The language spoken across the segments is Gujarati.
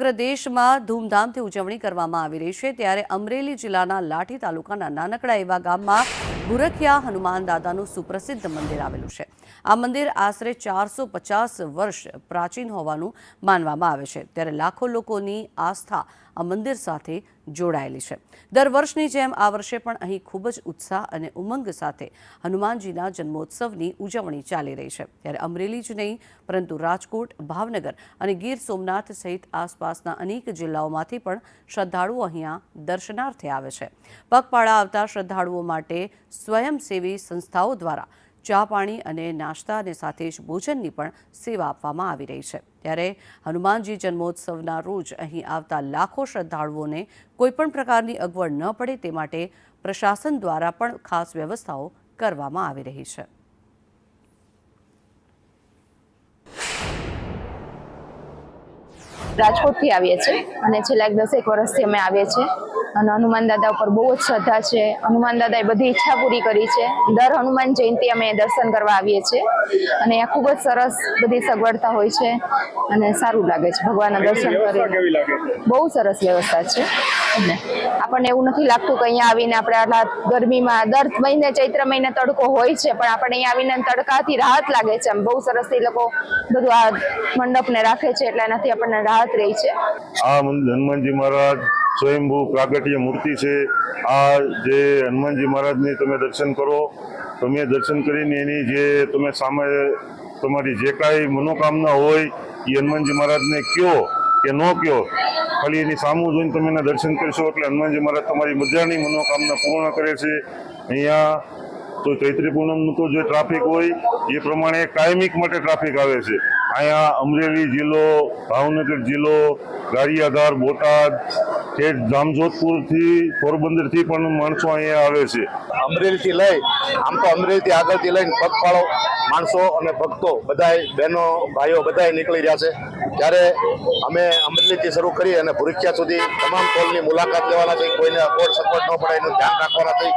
સમગ્ર દેશમાં ધૂમધામથી ઉજવણી કરવામાં આવી રહી છે ત્યારે અમરેલી જિલ્લાના લાઠી તાલુકાના નાનકડા એવા ગામમાં ભૂરખિયા હનુમાન દાદાનું સુપ્રસિદ્ધ મંદિર આવેલું છે। આ મંદિર આશરે 450 વર્ષ પ્રાચીન હોવાનું માનવામાં આવે છે ત્યારે લાખો લોકોની આસ્થા આ મંદિર સાથે જોડાયેલી છે। દર વર્ષની જેમ આ વર્ષે પણ અહીં ખૂબ જ ઉત્સાહ અને ઉમંગ સાથે હનુમાનજીના જન્મોત્સવની ઉજવણી ચાલી રહી છે ત્યારે અમરેલી જ નહીં પરંતુ રાજકોટ, ભાવનગર અને ગીર સોમનાથ સહિત આસપાસના અનેક જિલ્લાઓમાંથી પણ શ્રદ્ધાળુઓ અહીંયા દર્શનાર્થે આવે છે। પગપાળા આવતા શ્રદ્ધાળુઓ માટે સ્વયંસેવી સંસ્થાઓ દ્વારા ચા પાણી અને નાસ્તા અને સાથે જ ભોજનની પણ સેવા આપવામાં આવી રહી છે ત્યારે હનુમાનજી જન્મોત્સવના રોજ અહીં આવતા લાખો શ્રદ્ધાળુઓને કોઈપણ પ્રકારની અગવડ ન પડે તે માટે પ્રશાસન દ્વારા પણ ખાસ વ્યવસ્થાઓ કરવામાં આવી રહી છે। રાજકોટથી આવીએ છીએ અને છેલ્લા 10 વર્ષથી અમે આવીએ છીએ અને હનુમાન દાદા ઉપર બહુ જ શ્રદ્ધા છે। હનુમાન દાદાએ બધી ઈચ્છા પૂરી કરી છે। દર હનુમાન જયંતિ અમે દર્શન કરવા આવીએ છીએ અને અહીંયા ખૂબ જ સરસ બધી સગવડતા હોય છે અને સારું લાગે છે ભગવાનના દર્શન કરીને। બહુ સરસ વ્યવસ્થા છે અને આપણને એવું નથી લાગતું કે અહીંયા આવીને આપણે આટલા ગરમીમાં દર મહિને ચૈત્ર મહિને તડકો હોય છે પણ આપણે અહીંયા આવીને તડકાથી રાહત લાગે છે। આમ બહુ સરસથી લોકો બધું આ મંડપને રાખે છે એટલે એનાથી આપણને રાહત રહી છે। આ હનુમાનજી મહારાજ સ્વયંભૂ પ્રાગટ્ય મૂર્તિ છે। આ જે હનુમાનજી મહારાજની તમે દર્શન કરો, તમે દર્શન કરીને એની જે તમે સામે તમારી જે કાંઈ મનોકામના હોય એ હનુમાનજી મહારાજને કહો કે ન કહો, ખાલી એની સામું જોઈને તમે એના દર્શન કરશો એટલે હનુમાનજી મહારાજ તમારી બધાની મનોકામના પૂર્ણ કરે છે। અહીંયા તો ચૈત્રી પૂનમનું તો જે ટ્રાફિક હોય એ પ્રમાણે કાયમિક માટે ટ્રાફિક આવે છે। અહીંયા અમરેલી જિલ્લો, ભાવનગર જિલ્લો, ગારિયાધાર, બોટાદ કે જામજોધપુરથી, પોરબંદરથી પણ માણસો અહીંયા આવે છે। અમરેલીથી લઈ આમ તો અમરેલીથી આગળથી લઈને પગપાળો માણસો અને ભક્તો બધાય બહેનો ભાઈઓ બધાય નીકળી રહ્યા છે ત્યારે અમે અમરેલીથી શરૂ કરી અને ભૂરખિયા સુધી તમામ ટોલની મુલાકાત લેવાના છે। કોઈને અગવડ સગવડ ન પડે એનું ધ્યાન રાખવાના છે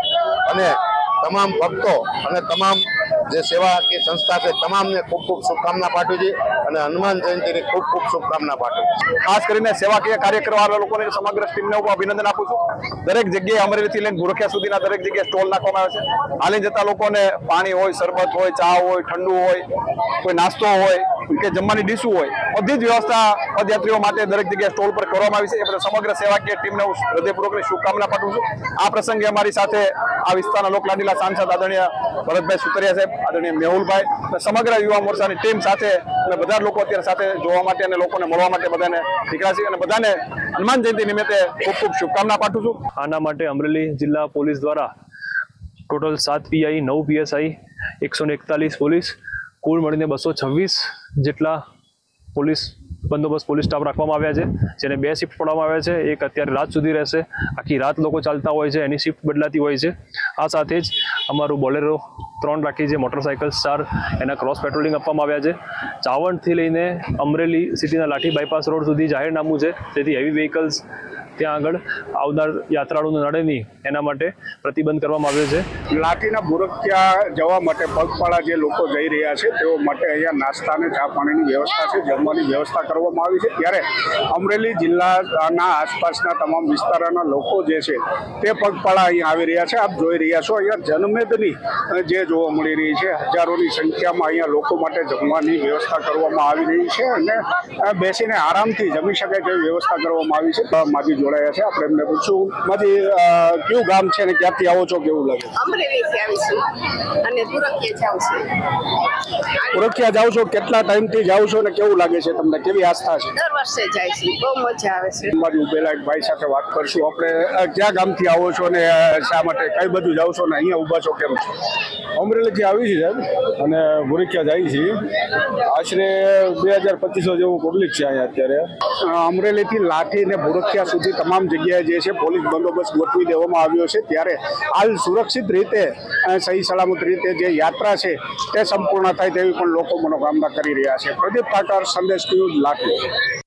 અને તમામ ભક્તો અને તમામ જે સેવાકીય સંસ્થા છે તમામને ખૂબ ખૂબ શુભકામના પાઠવી છે અને હનુમાન જયંતિની ખૂબ ખૂબ શુભકામના પાઠવી છે। ખાસ કરીને સેવાકીય કાર્ય કરવાવાળા લોકોને સમગ્ર ટીમને હું અભિનંદન આપું છું। દરેક જગ્યાએ અમરેલીથી લઈને ભૂરખિયા સુધીના દરેક જગ્યાએ સ્ટોલ નાખવામાં આવે છે। હાલી જતા લોકોને પાણી હોય, શરબત હોય, ચા હોય, ઠંડુ હોય, કોઈ નાસ્તો હોય કે જમવાની ડીશું હોય, બધી જ વ્યવસ્થા પદયાત્રીઓ માટે દરેક જગ્યાએ સ્ટોલ પર કરવામાં આવી છે। એ બધા સમગ્ર સેવાકીય ટીમને હું હૃદયપૂર્વકની શુભકામના પાઠવું છું। આ પ્રસંગે અમારી સાથે આ વિસ્તારના લોકલાડીલા સાંસદ આદરણીય ભરતભાઈ સુતરિયા સાહેબ, આદરણીય મેહુલભાઈ અને સમગ્ર યુવા મોરચાની ટીમ સાથે અને બધા લોકો અત્યારે સાથે જોવા માટે અને લોકોને મળવા માટે બધાને નીકળ્યા છે અને બધાને હનુમાન જયંતિ નિમિત્તે ખૂબ ખૂબ શુભકામના પાઠવું છું। આના માટે અમરેલી જિલ્લા પોલીસ દ્વારા ટોટલ 7 પીઆઈ, 9 પીએસઆઈ, 141 પોલીસ, કુલ મળીને 226 જેટલા પોલીસ બંદોબસ્ત પોલીસ સ્ટાફ રાખવામાં આવ્યા છે જેને 2 શિફ્ટ પાડવામાં આવ્યા છે। એક અત્યારે રાત સુધી રહેશે, આખી રાત લોકો ચાલતા હોય છે, એની શિફ્ટ બદલાતી હોય છે। આ સાથે જ અમારું બોલેરો 3 રાખી છે, મોટરસાઇકલ 4 એના ક્રોસ પેટ્રોલિંગ આપવામાં આવ્યા છે। ચાવંડથી લઈને અમરેલી સિટીના લાઠી બાયપાસ રોડ સુધી જાહેરનામું છે તેથી હેવી વ્હીકલ્સ ત્યાં આગળ આવનાર યાત્રાળુઓને નડે નહીં એના માટે પ્રતિબંધ કરવામાં આવ્યો છે। લાઠીના ભૂરખિયા જવા માટે પગપાળા જે લોકો જઈ રહ્યા છે તેઓ માટે અહીંયા નાસ્તા અને ચા પાણીની વ્યવસ્થા છે, જમવાની વ્યવસ્થા કરવામાં આવી છે ત્યારે અમરેલી જિલ્લાના આસપાસના તમામ વિસ્તારોના લોકો જે છે તે પગપાળા અહીંયા આવી રહ્યા છે। આપ જોઈ રહ્યા છો અહીંયા જનમેદની જે જોવા મળી રહી છે, હજારોની સંખ્યામાં અહીંયા લોકો માટે જમવાની વ્યવસ્થા કરવામાં આવી રહી છે અને બેસીને આરામથી જમી શકાય તેવી વ્યવસ્થા કરવામાં આવી છે। માજી જોડાયા છે, આપણે એમને પૂછશું, માજી કયું ગામ છે અને ક્યાંથી આવો છો, કેવું લાગે? અમરેલીથી આવી છું અને ભૂરખિયા જાઉં છું। ભૂરખિયા જાવ છો, કેટલા ટાઈમથી જાવ છો અને કેવું લાગે છે તમને, કેવી આસ્થા છે? દર વર્ષે જાય છે, બહુ મજા આવે છે। મારી ઉભેલા એક ભાઈ સાથે વાત કરશું આપણે, ક્યાં ગામથી આવો છો ને શા માટે કઈ બધું જાવ છો ને અહીંયા ઊભા છો, કેમ છો? અમરેલીથી આવી છે સાહેબ અને ભૂરખિયા જાય છે। આશરે 2200 જેવું પબ્લિક છે અહીંયા અત્યારે। અમરેલીથી લાઠી ને ભૂરખિયા સુધી તમામ જગ્યાએ જે છે પોલીસ બંદોબસ્ત ગોઠવી દેવામાં આવ્યો છે ત્યારે હાલ સુરક્ષિત રીતે સહી સલામત રીતે જે યાત્રા છે તે સંપૂર્ણ થાય તેવી પણ લોકો મનોકામના કરી રહ્યા છે। પ્રદીપ ઠાકર, સંદેશ ન્યૂઝ, લાઠી।